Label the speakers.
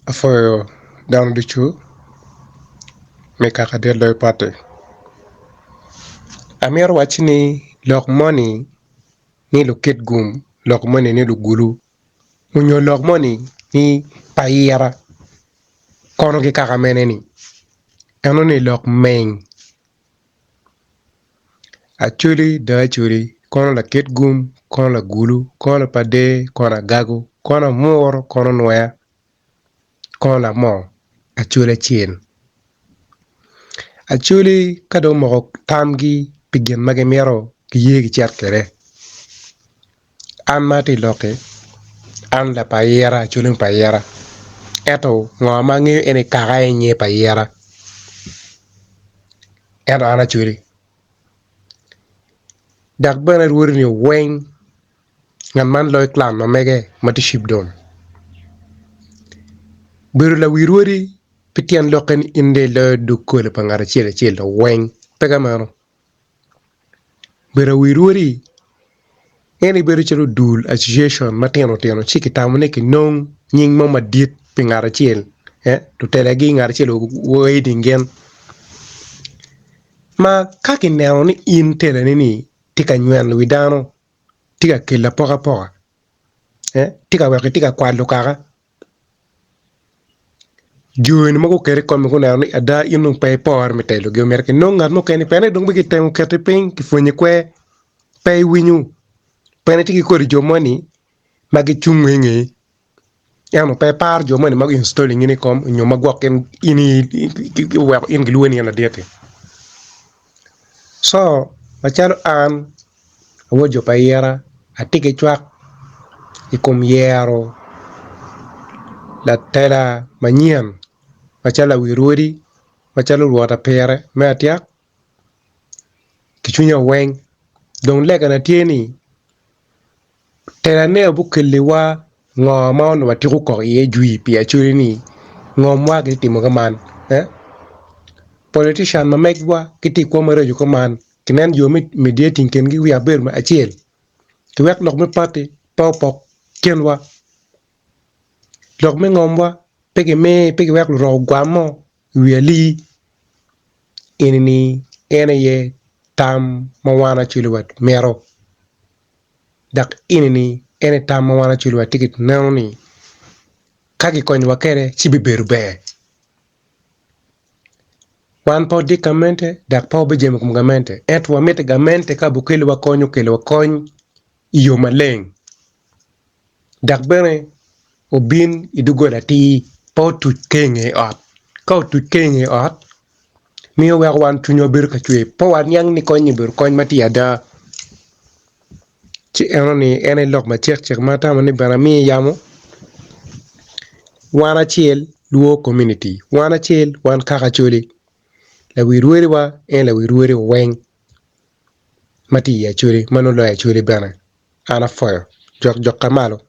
Speaker 1: afoyo down the chu me kaka de loy pate amer wachini lok money ni lo ket gum lok money ni lo gulu unyo lok money ni payera kono ki kaka meneni eno ni lok meng achuli da achuli kono la ket gum kono la gulu kono pade kono gago kono mur kono noya kono la mo achuli chien achuli kado moko tamgi pigin mage mero ki yegi chat kere an mati loke an la payera achuli payera eto ngo mangi ene kaka enye payera eto ana achuli dak bana ruori ni weng ngan man loy klan ma mege mati shibdom biru la wiruori pitian loken inde lo dukole pangara chile chile weng pega mano biru wiruori ene biru chelo dul association mateno teno chiki tamune ki nong nying mama dit pingara chile to telegi ngara chile weidingen ma kaki neno ni in tele nini tika nywen widano tika kila poka poka tika weke tika kwalo kaka join mako kere kon mako na ni ada inung pay power metelo ge merke no ngat mo ken pene dong bigi tem kete ping ki fonye kwe pay winyu pene tiki ko jo money magi chungenge yano pay par jo money magi installing ni kom nyo magwa ken ini wa in gluweni na diete so machalo an wojo payera atike chwak ikom yero la tela manyen machala wirodi machala ruota pere me atiak kichunya weng don lega na tieni tela ne bukelewa ngo maon watiku ko ye jui pi achuri ni ngo mwa giti mo kaman politician ma megwa kiti ko mare ju kaman kinen jo mediating ken gi wi aber ma achiel to wek lok me party pop kenwa lok me ngomwa pege wek ro gwamo wieli inini ene ye tam mawana chuluwat mero dak inini ene tam mawana chuluwat tikit nanoni kaki konywa kere chibi berbe wan po dikamente dak po bejem kum gamente etwa mete gamente ka bukele wa kony iyo maleng dak bene obin idugola ti po tut kenge ot ko tut kenge ot miyo wek wan tunyo ber ka chwe po wan yang ni kony ber kony mati ada chi enoni ene lok ma chek mata mani bana mi yamo wana chiel luo community wana chiel wan kaka chuli la wiruori wa en la wiruori weng mati ya chuli mano lo ya chuli bana ana foyo jok kamalo